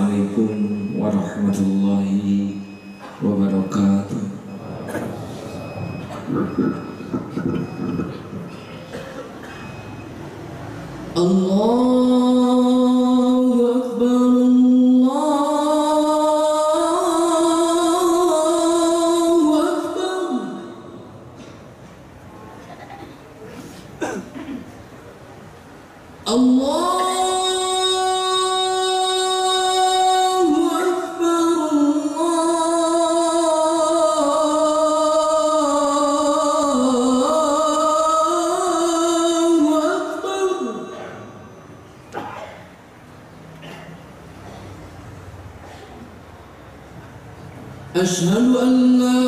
Assalamualaikum warahmatullahi wabarakatuh. Allahu Akbar, Allahu Akbar. Allah أشهد أن لا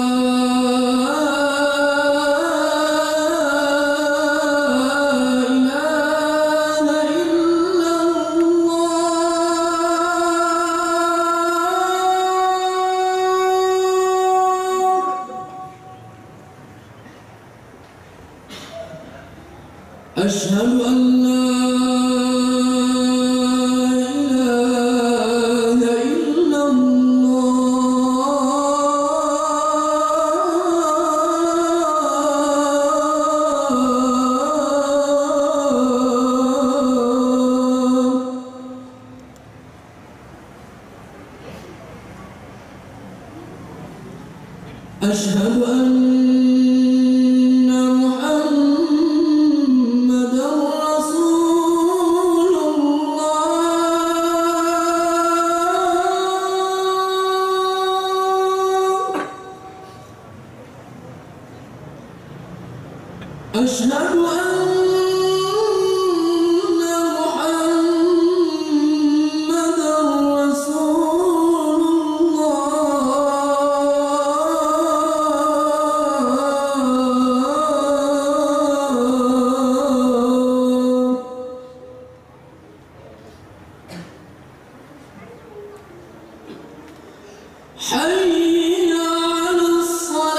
إله إلا الله. أشهد أن لا أشهد أن محمدًا رسول الله. أشهد حي على الصلاة،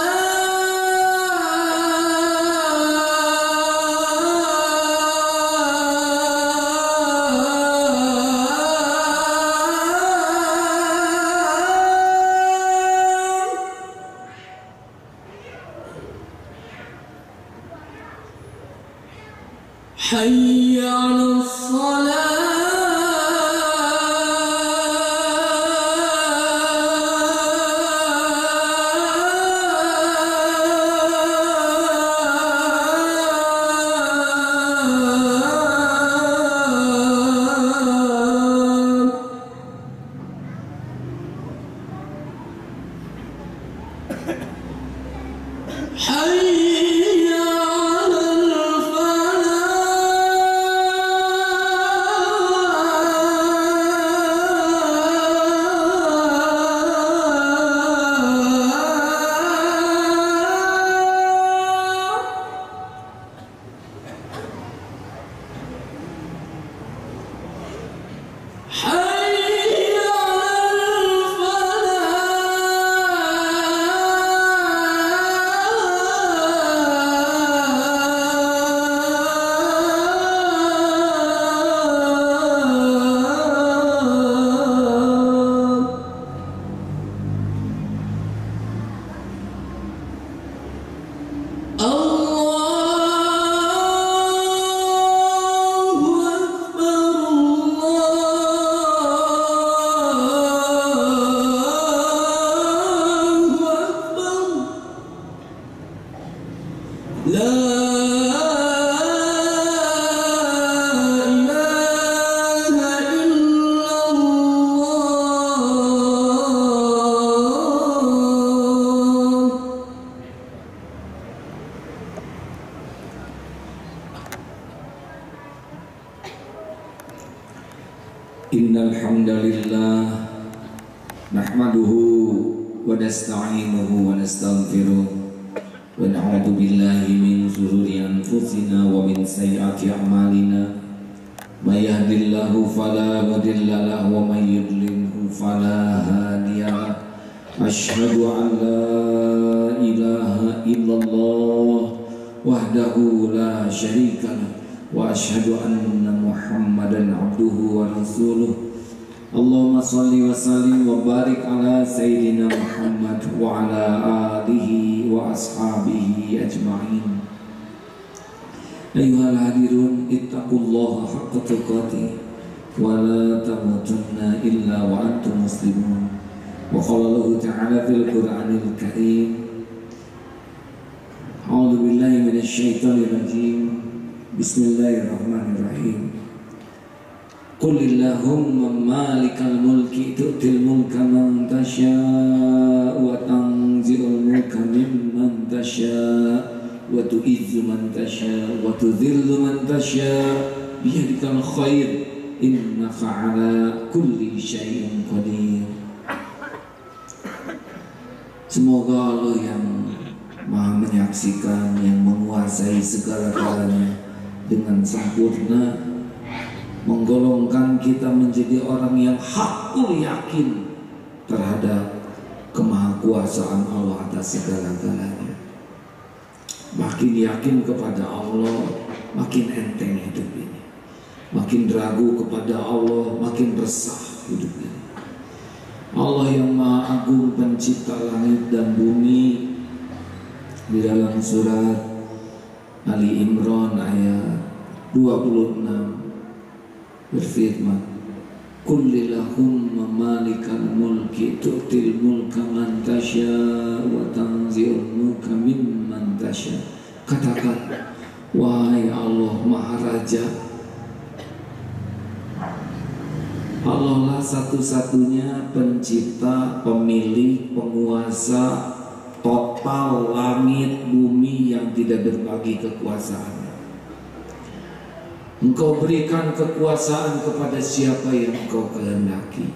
حي على الصلاة. حي على Innal hamdalillah nahmaduhu wa nasta'inuhu wa nastaghfiruh wa na'udzu billahi min shururi anfusina wa min sayyiati a'malina may yahdihillahu fala mudilla lahu wa may yudlilhu fala hadiya lahu. Asyhadu an la ilaha illallah wahdahu la syarika lahu wa asyhadu anna Muhammadan abduhu wa rasuluh. Allahumma salli wa sallim wa barik ala Sayyidina Muhammad wa ala alihi wa ashabihi ajma'in. Ayyuhal hadirun, ittaqullaha haqqa tuqatih wa la tamutunna illa wa antum muslimun. Wa qala Allah ta'ala fil Qur'anil Karim, a'udzu billahi minasy syaithanir rajim. Bismillahirrahmanirrahim. Qul illahumma malikal mulki tu'til mulka man tasya' wa tanzi'ul mulka mimman tasya' wa tu'izzu man tasya' wa tudhillu man tasya' biyadikal khair innaka 'ala kulli syai'in qadir. Semoga Allah yang Maha menyaksikan, yang menguasai segala-galanya dengan sempurna menggolongkan kita menjadi orang yang hakul yakin terhadap kemahakuasaan Allah atas segala-galanya. Makin yakin kepada Allah, makin enteng hidup ini. Makin ragu kepada Allah, makin resah hidup ini. Allah yang Maha Agung, pencipta langit dan bumi, di dalam surat Ali Imran ayat 26 berfirman, Kullillahumma malikal mulki tu'til mulka man tasya' wa tanzi'ul mulka mimman tasya'. Katakan, wahai Allah Maha Raja, Allah lah satu-satunya pencipta, pemilik, penguasa total langit bumi yang tidak berbagi kekuasaan. Engkau berikan kekuasaan kepada siapa yang engkau kehendaki.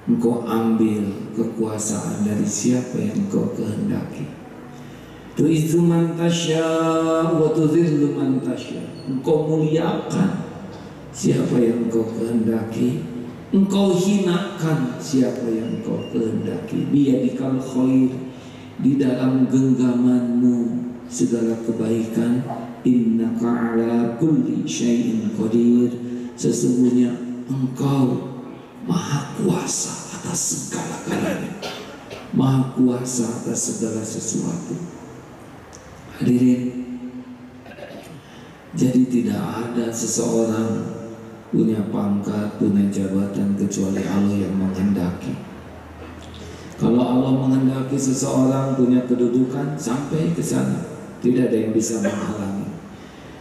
Engkau ambil kekuasaan dari siapa yang engkau kehendaki. Tu'izzu man tasya' wa tudhillu man tasya'. Engkau muliakan siapa yang engkau kehendaki. Engkau hinakan siapa yang engkau kehendaki. Biyadikal khair, di dalam genggamanmu segala kebaikan. Innaka 'ala kulli syai'in qadir. Sesungguhnya engkau maha kuasa atas segala-galanya, maha kuasa atas segala sesuatu. Hadirin, jadi tidak ada seseorang punya pangkat, punya jabatan kecuali Allah yang menghendaki. Kalau Allah menghendaki seseorang punya kedudukan, sampai ke sana, tidak ada yang bisa menghalangi.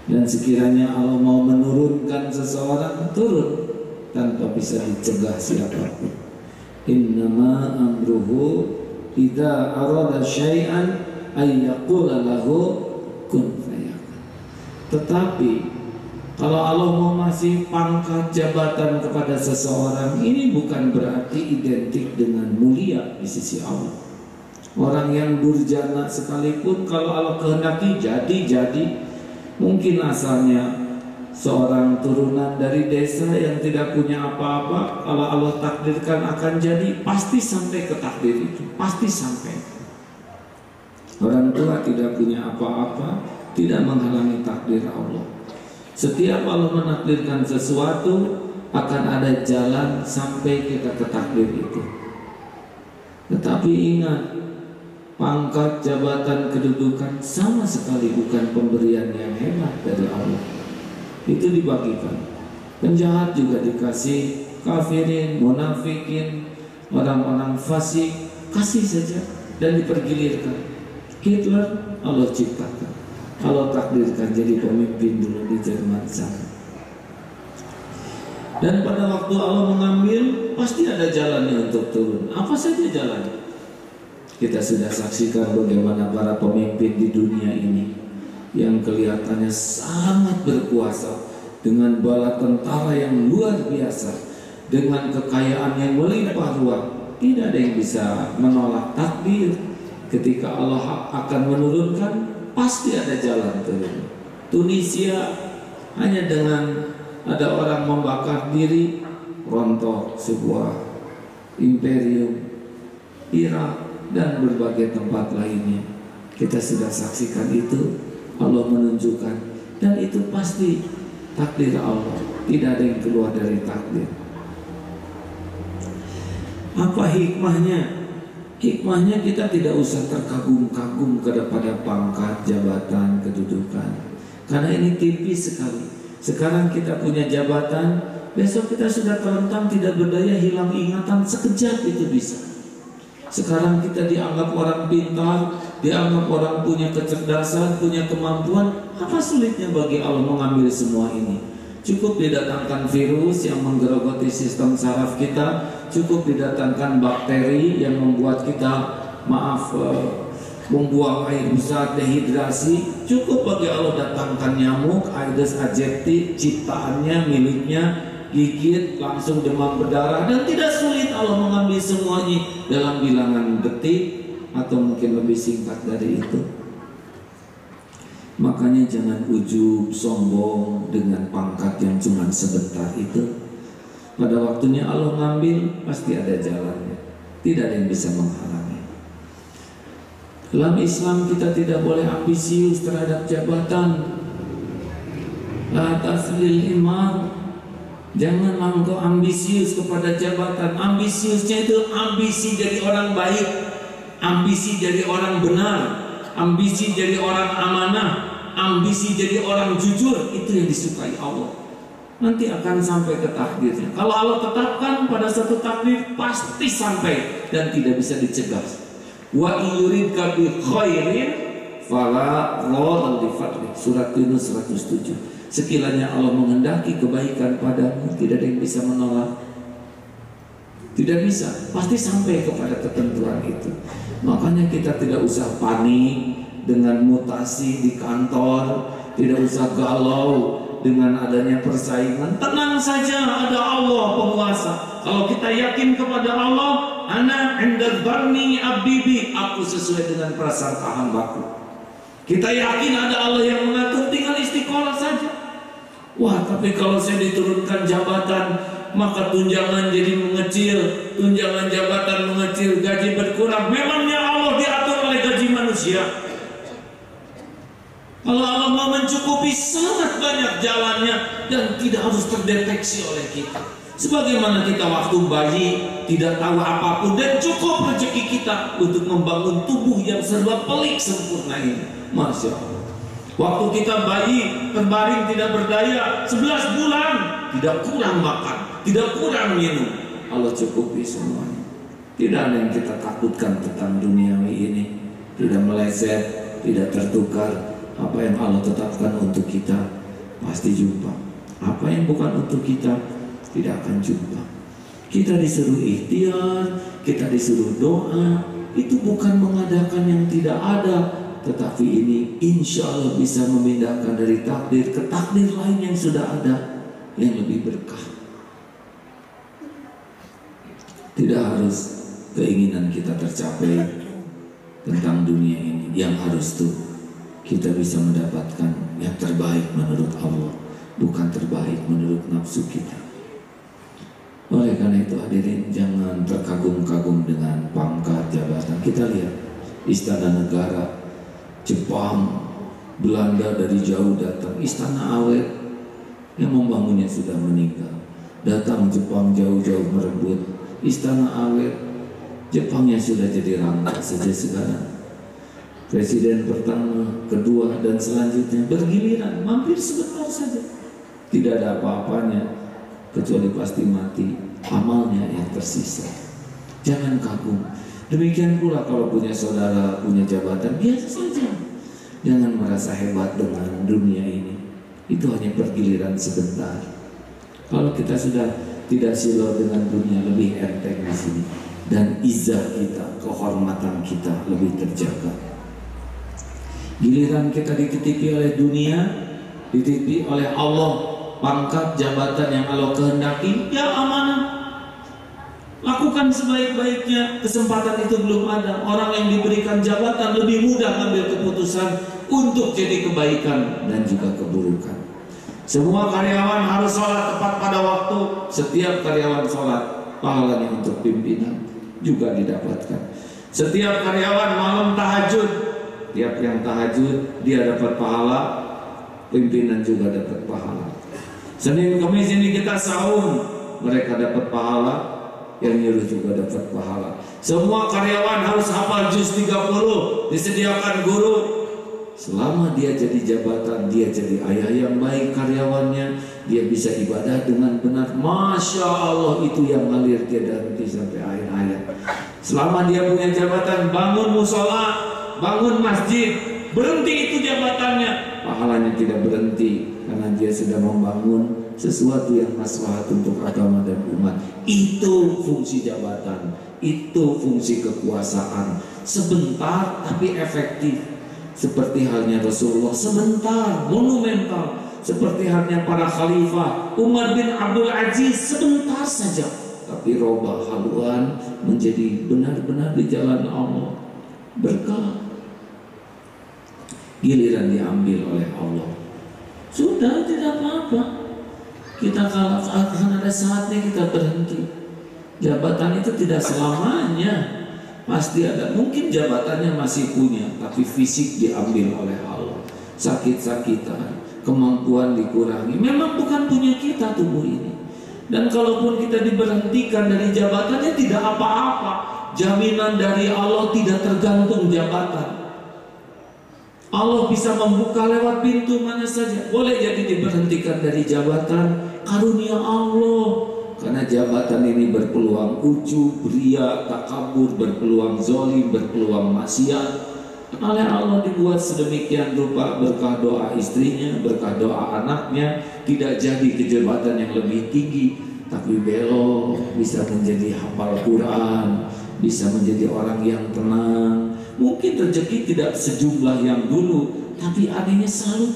Dan sekiranya Allah mau menurunkan seseorang, turun tanpa bisa dicegah siapapun. Innama amruhu idza arada syai'an ay yaqula lahu kun fayakun. Tetapi kalau Allah mau masih pangkat jabatan kepada seseorang, ini bukan berarti identik dengan mulia di sisi Allah. Orang yang durjana sekalipun, kalau Allah kehendaki jadi. Mungkin asalnya seorang turunan dari desa yang tidak punya apa-apa, kalau Allah takdirkan akan jadi, pasti sampai ke takdir itu, pasti sampai. Orang tua tidak punya apa-apa, tidak menghalangi takdir Allah. Setiap Allah menakdirkan sesuatu, akan ada jalan sampai kita ke takdir itu. Tetapi ingat, pangkat, jabatan, kedudukan sama sekali bukan pemberian yang hebat dari Allah. Itu dibagikan. Penjahat juga dikasih, kafirin, munafikin, orang-orang fasik, kasih saja dan dipergilirkan. Hitler Allah ciptakan, Allah takdirkan jadi pemimpin dulu di Jerman sana. Dan pada waktu Allah mengambil, pasti ada jalannya untuk turun. Apa saja jalannya? Kita sudah saksikan bagaimana para pemimpin di dunia ini yang kelihatannya sangat berkuasa, dengan bala tentara yang luar biasa, dengan kekayaan yang melimpah ruah. Tidak ada yang bisa menolak takdir. Ketika Allah akan menurunkan, pasti ada jalan turun. Tunisia hanya dengan ada orang membakar diri, rontok sebuah imperium. Irak dan berbagai tempat lainnya, kita sudah saksikan itu. Allah menunjukkan, dan itu pasti takdir Allah, tidak ada yang keluar dari takdir. Apa hikmahnya? Hikmahnya kita tidak usah terkagum-kagum kepada pangkat, jabatan, kedudukan, karena ini tipis sekali. Sekarang kita punya jabatan, besok kita sudah terlentang, tidak berdaya, hilang ingatan, sekejap itu bisa. Sekarang kita dianggap orang pintar, dianggap orang punya kecerdasan, punya kemampuan. Apa sulitnya bagi Allah mengambil semua ini? Cukup didatangkan virus yang menggerogoti sistem saraf kita, cukup didatangkan bakteri yang membuat kita, membuang air besar, dehidrasi. Cukup bagi Allah datangkan nyamuk, Aedes aegypti, ciptaannya, miliknya, gigit, langsung demam berdarah. Dan tidak sulit Allah mengambil semuanya dalam bilangan detik atau mungkin lebih singkat dari itu. Makanya jangan ujub, sombong dengan pangkat yang cuma sebentar itu. Pada waktunya Allah ngambil, pasti ada jalannya. Tidak ada yang bisa menghalangi. Dalam Islam kita tidak boleh ambisius terhadap jabatan. La taslil imam. Jangan engkau ambisius kepada jabatan. Ambisiusnya itu ambisi jadi orang baik, ambisi jadi orang benar, ambisi jadi orang amanah, ambisi jadi orang jujur. Itu yang disukai Allah. Nanti akan sampai ke takdirnya. Kalau Allah tetapkan pada satu takdir, pasti sampai dan tidak bisa dicegah. Wa yuridka bi khairin fala radha li fadli. Surat Yunus 107. Sekiranya Allah menghendaki kebaikan padamu, tidak ada yang bisa menolak. Tidak bisa, pasti sampai kepada ketentuan itu. Makanya kita tidak usah panik dengan mutasi di kantor, tidak usah galau dengan adanya persaingan. Tenang saja, ada Allah penguasa. Kalau kita yakin kepada Allah, ana 'inda dhanni 'abdi bi, aku sesuai dengan prasangka hambaku. Kita yakin ada Allah yang mengatur, tinggal istiqomah saja. Wah, tapi kalau saya diturunkan jabatan, maka tunjangan jadi mengecil, tunjangan jabatan mengecil, gaji berkurang. Memangnya Allah diatur oleh gaji manusia? Kalau Allah mau mencukupi, sangat banyak jalannya dan tidak harus terdeteksi oleh kita. Sebagaimana kita waktu bayi tidak tahu apapun dan cukup rezeki kita untuk membangun tubuh yang serba pelik sempurna ini. Masya Allah. Waktu kita bayi terbaring tidak berdaya 11 bulan, tidak kurang makan, tidak kurang minum, Allah cukupi semuanya. Tidak ada yang kita takutkan tentang duniawi ini. Tidak meleset, tidak tertukar. Apa yang Allah tetapkan untuk kita pasti jumpa. Apa yang bukan untuk kita tidak akan jumpa. Kita disuruh ikhtiar, kita disuruh doa. Itu bukan mengadakan yang tidak ada, tetapi ini insya Allah bisa memindahkan dari takdir ke takdir lain yang sudah ada, yang lebih berkah. Tidak harus keinginan kita tercapai tentang dunia ini. Yang harus tuh kita bisa mendapatkan yang terbaik menurut Allah, bukan terbaik menurut nafsu kita. Oleh karena itu hadirin, jangan terkagum-kagum dengan pangkat jabatan. Kita lihat Istana Negara Jepang, Belanda dari jauh datang. Istana Awet yang membangunnya sudah meninggal. Datang Jepang jauh-jauh merebut Istana Awet. Jepangnya sudah jadi rangka saja sekarang. Presiden pertama, kedua, dan selanjutnya bergiliran, mampir sebentar saja. Tidak ada apa-apanya, kecuali pasti mati amalnya yang tersisa. Jangan kagum. Demikian pula kalau punya saudara, punya jabatan, biasa saja. Jangan merasa hebat dengan dunia ini. Itu hanya pergiliran sebentar. Kalau kita sudah tidak silau dengan dunia, lebih enteng di sini. Dan izah kita, kehormatan kita lebih terjaga. Giliran kita dititipi oleh dunia, dititipi oleh Allah, pangkat jabatan yang Allah kehendaki, ya amanah. Lakukan sebaik-baiknya. Kesempatan itu belum ada. Orang yang diberikan jabatan lebih mudah mengambil keputusan untuk jadi kebaikan dan juga keburukan. Semua karyawan harus sholat tepat pada waktu. Setiap karyawan sholat, pahalanya untuk pimpinan juga didapatkan. Setiap karyawan malam tahajud, tiap yang tahajud dia dapat pahala, pimpinan juga dapat pahala. Senin Kamis ini kita sahur, mereka dapat pahala, yang nyuruh juga dapat pahala. Semua karyawan harus hafal juz 30, disediakan guru. Selama dia jadi jabatan, dia jadi ayah yang baik karyawannya, dia bisa ibadah dengan benar. Masya Allah, itu yang ngalir tiada henti sampai akhir hayat. Selama dia punya jabatan, bangun musola, bangun masjid, berhenti itu jabatannya, pahalanya tidak berhenti karena dia sudah membangun sesuatu yang maslahat untuk agama dan umat. Itu fungsi jabatan, itu fungsi kekuasaan. Sebentar tapi efektif. Seperti halnya Rasulullah, sebentar, monumental. Seperti halnya para khalifah, Umar bin Abdul Aziz, sebentar saja, tapi robah haluan menjadi benar-benar di jalan Allah, berkah. Giliran diambil oleh Allah, sudah tidak apa-apa. Kita kalau akan ada saatnya kita berhenti. Jabatan itu tidak selamanya. Pasti ada, mungkin jabatannya masih punya, tapi fisik diambil oleh Allah. Sakit-sakitan, kemampuan dikurangi. Memang bukan punya kita tubuh ini. Dan kalaupun kita diberhentikan dari jabatannya tidak apa-apa. Jaminan dari Allah tidak tergantung jabatan. Allah bisa membuka lewat pintu mana saja. Boleh jadi diberhentikan dari jabatan, karunia Allah. Karena jabatan ini berpeluang ujub, ria, takabur, berpeluang zolim, berpeluang maksiat. Oleh Allah dibuat sedemikian rupa, berkah doa istrinya, berkah doa anaknya, tidak jadi ke jabatan yang lebih tinggi, tapi belok, bisa menjadi hafal Quran, bisa menjadi orang yang tenang. Mungkin rezeki tidak sejumlah yang dulu, tapi adanya selalu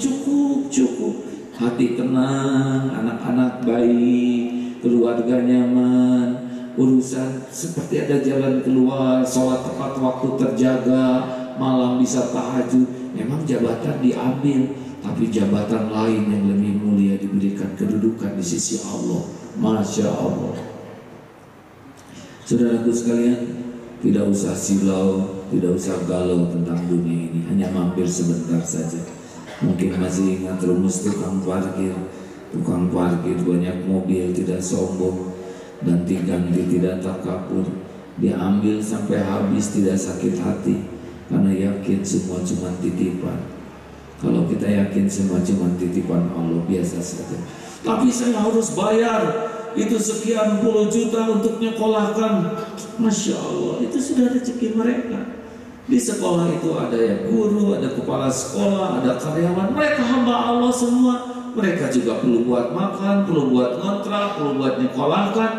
cukup. Hati tenang, anak-anak baik, keluarga nyaman, urusan seperti ada jalan keluar, sholat tepat waktu terjaga, malam bisa tahajud. Memang jabatan diambil, tapi jabatan lain yang lebih mulia diberikan kedudukan di sisi Allah. Masya Allah. Saudaraku sekalian, tidak usah silau, tidak usah galau tentang dunia ini, hanya mampir sebentar saja. Mungkin masih ingat rumus tukang parkir banyak mobil, tidak sombong, dan ganti tidak takabur. Diambil sampai habis, tidak sakit hati, karena yakin semua cuma titipan. Kalau kita yakin semua cuma titipan Allah, biasa saja. Tapi saya harus bayar itu sekian puluh juta untuk nyekolahkan. Masya Allah, itu sudah rezeki mereka. Di sekolah itu ada yang guru, ada kepala sekolah, ada karyawan. Mereka hamba Allah semua. Mereka juga perlu buat makan, perlu buat ngontrak, perlu buat nyekolahkan.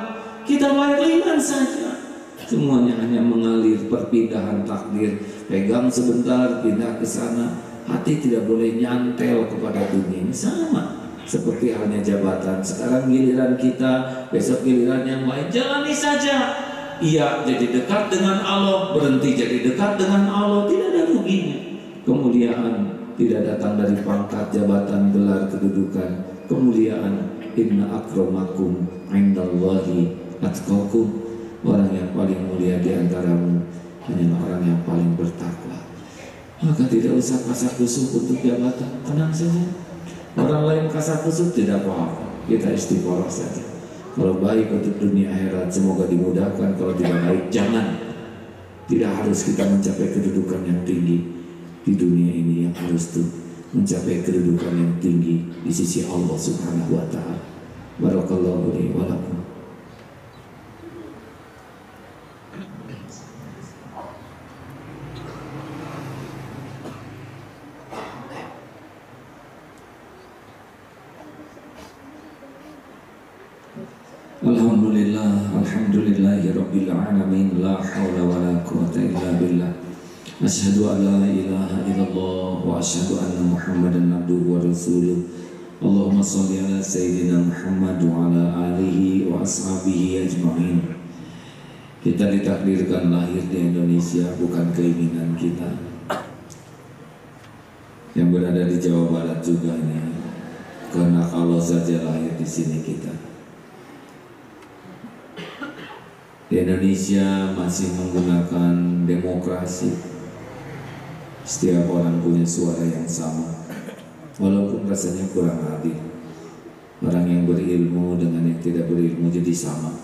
Kita bayar ringan saja. Semuanya hanya mengalir, perpindahan takdir. Pegang sebentar, pindah ke sana. Hati tidak boleh nyantel kepada dunia ini. Sama seperti halnya jabatan. Sekarang giliran kita, besok giliran yang lain. Jalani saja. Iya, jadi dekat dengan Allah, berhenti jadi dekat dengan Allah, tidak ada ruginya. Kemuliaan tidak datang dari pangkat, jabatan, gelar, kedudukan. Kemuliaan, inna akramakum indallahi atqakum. Orang yang paling mulia di antaramu hanyalah orang yang paling bertakwa. Maka tidak usah kasar kusuk untuk jabatan, tenang saja. Orang lain kasar kusuk tidak apa-apa, kita istiqoroh saja. Kalau baik untuk dunia akhirat, semoga dimudahkan. Kalau tidak baik, jangan. Tidak harus kita mencapai kedudukan yang tinggi di dunia ini, yang harus tuh mencapai kedudukan yang tinggi di sisi Allah Subhanahu wa Ta'ala. Barakallahu li wa lakum. Alhamdulillahi rabbil alamin, la haula wa la quwwata illa billah. Asyhadu an la ilaha illallah wa asyhadu anna Muhammadan abduhu wa rasuluh. Allahumma shalli ala sayyidina Muhammad wa ala alihi wa ashabihi ajma'in. Kita ditakdirkan lahir di Indonesia bukan keinginan kita. Yang berada di Jawa Barat juga ini karena Allah saja lahir di sini kita. Di Indonesia masih menggunakan demokrasi. Setiap orang punya suara yang sama, walaupun rasanya kurang adil. Orang yang berilmu dengan yang tidak berilmu jadi sama.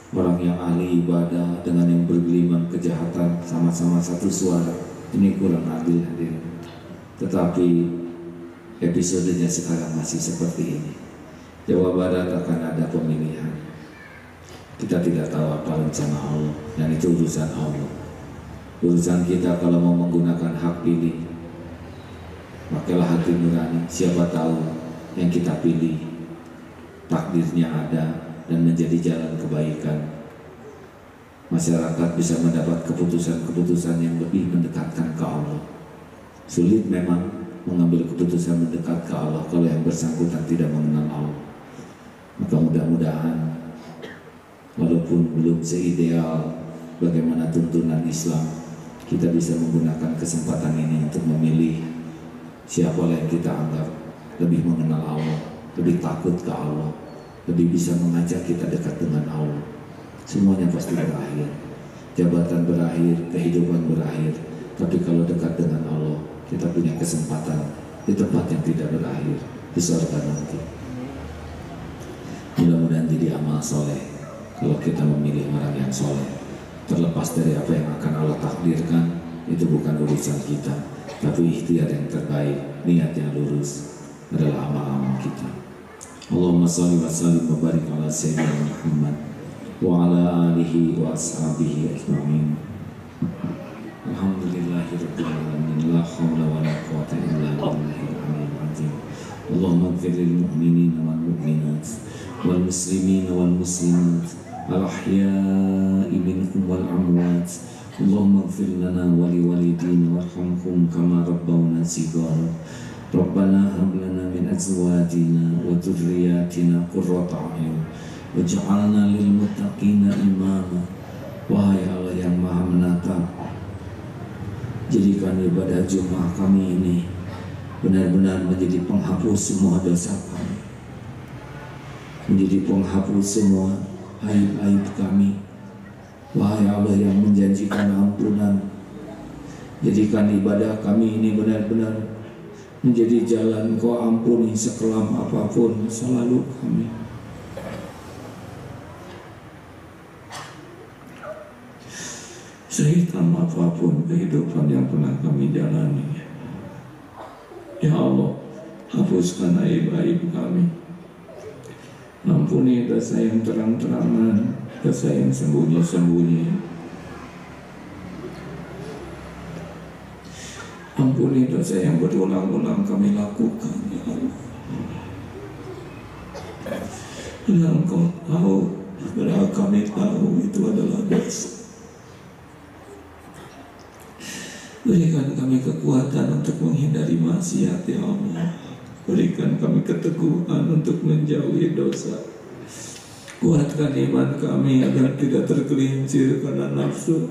Orang yang ahli ibadah dengan yang bergelimang kejahatan sama-sama satu suara, ini kurang adil hadirin. Tetapi episodenya sekarang masih seperti ini. Jawa Barat akan ada pemilihan. Kita tidak tahu apa rencana Allah, dan itu urusan Allah. Urusan kita kalau mau menggunakan hak pilih, pakailah hati nurani. Siapa tahu yang kita pilih takdirnya ada dan menjadi jalan kebaikan. Masyarakat bisa mendapat keputusan-keputusan yang lebih mendekatkan ke Allah. Sulit memang mengambil keputusan mendekat ke Allah kalau yang bersangkutan tidak mengenal Allah. Maka mudah-mudahan walaupun belum seideal bagaimana tuntunan Islam, kita bisa menggunakan kesempatan ini untuk memilih siapa yang kita anggap lebih mengenal Allah, lebih takut ke Allah, lebih bisa mengajak kita dekat dengan Allah. Semuanya pasti berakhir, jabatan berakhir, kehidupan berakhir. Tapi kalau dekat dengan Allah, kita punya kesempatan di tempat yang tidak berakhir, di surga nanti. Mudah-mudahan jadi amal soleh kalau kita memilih orang yang soleh. Terlepas dari apa yang akan Allah takdirkan, itu bukan urusan kita, tapi ikhtiar yang terbaik, niat yang lurus adalah amal-amal kita. Allahumma shalli wa sallim wa barik ala sayyidina Muhammad wa ala alihi wa ashabihi ajma'in. Alhamdulillahirabbil alamin, la haula wa la quwwata illa billahil aliyyil azim. Allahumma ighfir lil mu'minina wal mu'minat wal muslimina wal muslimat al ahya'i minhum wal amwat. Allahumma ighfir lana wa li walidina warhamhum kama rabbawna shighara. Rabbana hab lana min azwajina wa dhurriyyatina qurrata a'yun waj'alna lil muttaqina imama. Wahai Allah yang Maha Menatap, jadikan ibadah Jumat kami ini benar-benar menjadi penghapus semua dosa kami, menjadi penghapus semua aib-aib kami. Wahai Allah yang menjanjikan ampunan, jadikan ibadah kami ini benar-benar menjadi jalan Kau ampuni sekelam apapun masa lalu kami. Sehitam apapun kehidupan yang pernah kami jalani, ya Allah, hapuskan aib-aib kami. Ampuni dosa yang terang-terangan, dosa yang sembunyi-sembunyi. Ampuni dosa yang berulang-ulang kami lakukan, ya Allah. Bila Engkau tahu, bila kami tahu itu adalah dosa. Berikan kami kekuatan untuk menghindari maksiat, ya Allah. Berikan kami keteguhan untuk menjauhi dosa. Kuatkan iman kami agar tidak tergelincir karena nafsu,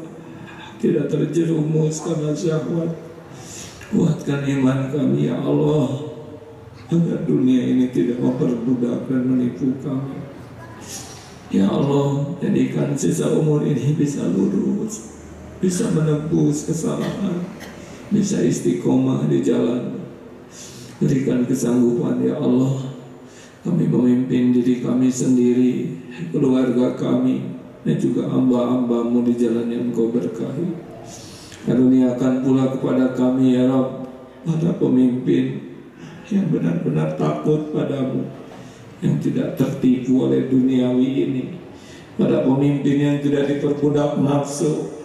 tidak terjerumus karena syahwat. Kuatkan iman kami, ya Allah, agar dunia ini tidak memperbudak dan menipu kami. Ya Allah, jadikan sisa umur ini bisa lurus, bisa menebus kesalahan, bisa istiqomah di jalan. Berikan kesanggupan, ya Allah, kami memimpin diri kami sendiri, keluarga kami, dan juga hamba-hambamu di jalan yang Engkau berkahi. Karuniakan pula kepada kami, ya Rabb, para pemimpin yang benar-benar takut padamu, yang tidak tertipu oleh duniawi ini, para pemimpin yang tidak diperbudak nafsu,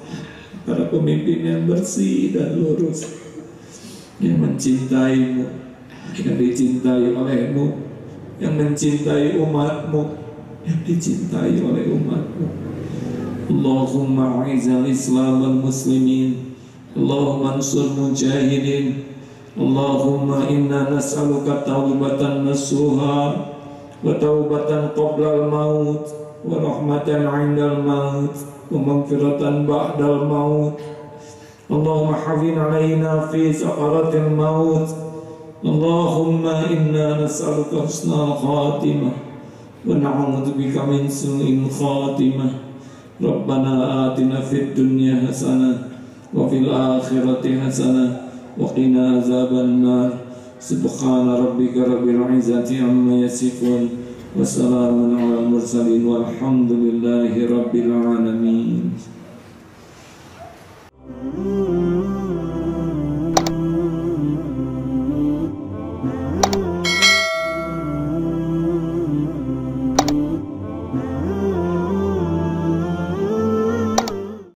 para pemimpin yang bersih dan lurus, yang mencintaimu, yang dicintai olehmu, yang mencintai umatmu, yang dicintai oleh umatmu. Allahumma a'izal Islam wal muslimin, Allahumma ansur mujahidin, Allahumma inna nas'aluka taubatan nasuha wa taubatan qabla al-maut wa rahmatan 'inda al-maut wa maghfiratan ba'da al-maut. Allahumma hafin 'alaina fi sakaratil maut. Allahumma inna nas'aluka husnal khatimah wa na'udzubika min su'il khatimah. Rabbana atina fid dunya hasanah wa fil akhirati hasanah wa qina azaban nar. Subhana rabbika rabbil izzati amma yasifun Wassalamun ala mursalin walhamdulillahi rabbil alamin.